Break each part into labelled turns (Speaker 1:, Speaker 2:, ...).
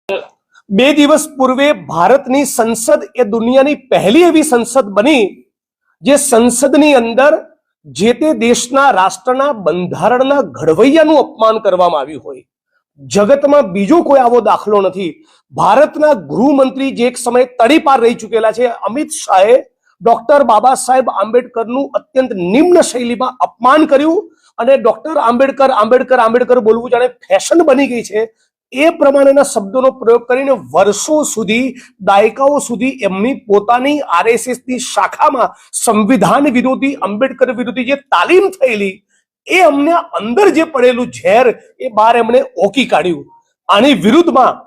Speaker 1: બે દિવસ પૂર્વે ભારતની સંસદ એ દુનિયાની પહેલી એવી સંસદ બની જે સંસદની અંદર જે તે દેશના રાષ્ટ્રના બંધારણના ઘડવૈયાનું અપમાન કરવામાં આવ્યું હોય. જગતમાં બીજો કોઈ આવો દાખલો નથી. ભારતના ગૃહમંત્રી જે એક સમયે તડીપાર રહી ચૂકેલા છે અમિત શાહે ડોક્ટર બાબા સાહેબ આંબેડકરનું અત્યંત નિમ્ન શૈલીમાં અપમાન કર્યું અને ડોક્ટર આંબેડકર આંબેડકર આંબેડકર બોલવું જાણે ફેશન બની ગઈ છે એ પ્રમાણેના શબ્દોનો પ્રયોગ કરીને વર્ષો સુધી દાયકાઓ સુધી એમની પોતાની આરએસએસની શાખામાં સંવિધાન વિરોધી આંબેડકર વિરોધી જે તાલીમ થયેલી એ અમને અંદર જે પડેલું ઝેર એ બહાર એમણે ઓકી કાઢ્યું. આની વિરુદ્ધમાં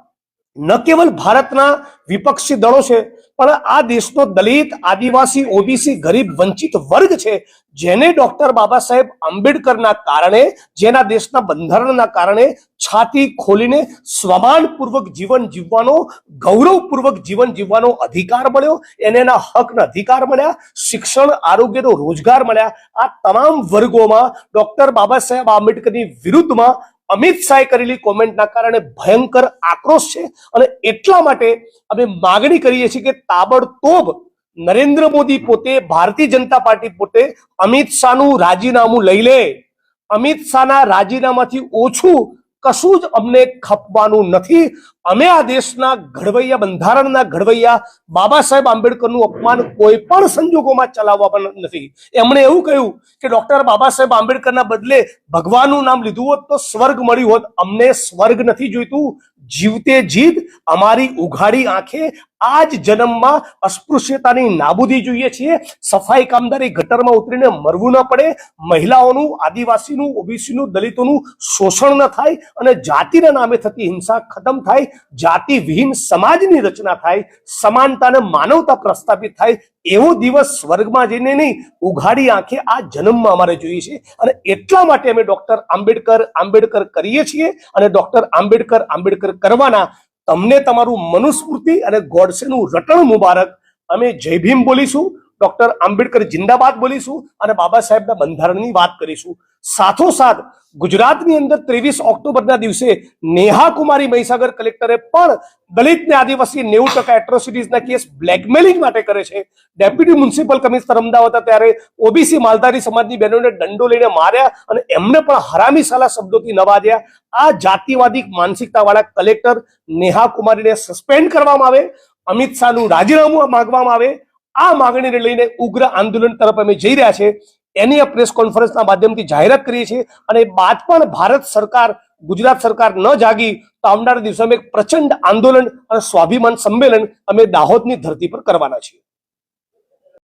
Speaker 1: ન કેવલ ભારતના વિપક્ષી દળો છે પણ આ દેશનો દલિત, આદિવાસી, ઓબીસી, ગરીબ, વંચિત વર્ગ છે જેને ડોક્ટર બાબા સાહેબ આંબેડકરના કારણે, જેના દેશના બંધારણના કારણે છાતી ખોલીને સ્વમાનપૂર્વક જીવન જીવવાનો, ગૌરવપૂર્વક જીવન જીવવાનો અધિકાર મળ્યો, એને એના હકના અધિકાર મળ્યા, શિક્ષણ, આરોગ્યનો રોજગાર મળ્યા. આ તમામ વર્ગોમાં ડોક્ટર બાબા સાહેબ આંબેડકરની વિરુદ્ધમાં અમિત શાહે કરેલી કોમેન્ટના કારણે ભયંકર આક્રોશ છે અને એટલા માટે અમે માગણી કરીએ છીએ કે તાબડતોબ નરેન્દ્ર મોદી પોતે, ભારતીય જનતા પાર્ટી પોતે અમિત શાહનું રાજીનામું લઈ લે. અમિત શાહના રાજીનામાથી ઓછું કશું જ અમને ખપવાનું નથી. અમે આ દેશના ઘડવૈયા, બંધારણના ઘડવૈયા બાબા સાહેબ આંબેડકરનું અપમાન કોઈ પણ સંજોગોમાં ચલાવવા નથી. એમણે એવું કહ્યું કે ડોક્ટર બાબા સાહેબ આંબેડકરના બદલે ભગવાનનું નામ લીધું હોત તો સ્વર્ગ મળ્યું હોત. અમને સ્વર્ગ નથી જોઈતું. જીવતે જીત અમારી ઉઘાડી આંખે આ જ જન્મમાં અસ્પૃશ્યતાની નાબૂદી જોઈએ છીએ. સફાઈ કામદારી ગટરમાં ઉતરીને મરવું ન પડે, મહિલાઓનું, આદિવાસીનું, ઓબીસીનું, દલિતોનું શોષણ ન થાય અને જાતિના નામે થતી હિંસા ખતમ થાય, જાતિ વિહીન સમાજની રચના થાય, સમાનતા અને માનવતા પ્રસ્થાપિત થાય. એવો દિવસ સ્વર્ગમાં જઈને નહીં, ઉઘાડી આંખે આ જન્મમાં અમારે જોઈએ છે અને એટલા માટે અમે ડોક્ટર આંબેડકર આંબેડકર કરીએ છીએ અને ડોક્ટર આંબેડકર આંબેડકર કરવાના. તમને તમારું મનુસ્મૃતિ અને ગોડસેનું રટણ મુબારક. અમે જય ભીમ બોલીશું, ડોક્ટર આંબેડકર જિંદાબાદ બોલીશું અને બાબા સાહેબના બંધારણની વાત કરીશું. સાથોસાથ ગુજરાતની અંદર 23 ઓક્ટોબરના દિવસે નેહા કુમારી મહીસાગર કલેક્ટરે પણ દલિત ને આદિવાસી 90% એટ્રોસિટીઝના કેસ બ્લેકમેલિંગ માટે કરે છે. ડેપ્યુટી મ્યુનિસિપલ કમિશનર અમદાવાદ હતા ત્યારે ઓબીસી માલધારી સમાજની બહેનોને દંડો લઈને માર્યા અને એમને પણ હરામી સાલા શબ્દોથી નવાજ્યા. આ જાતિવાદી માનસિકતા વાળા કલેક્ટર નેહા કુમારીને સસ્પેન્ડ કરવામાં આવે, અમિત શાહનું રાજીનામું માંગવામાં આવે. આ માંગણીને લઈને ઉગ્ર આંદોલન તરફ અમે જઈ રહ્યા છે. એની આ પ્રેસ કોન્ફરન્સના માધ્યમથી જાહેરાત કરીએ છીએ અને બાદ પણ ભારત સરકાર, ગુજરાત સરકાર ન જાગી તો આવનારા દિવસોમાં એક પ્રચંડ આંદોલન અને સ્વાભિમાન સંમેલન અમે દાહોદની ધરતી પર કરવાના છીએ.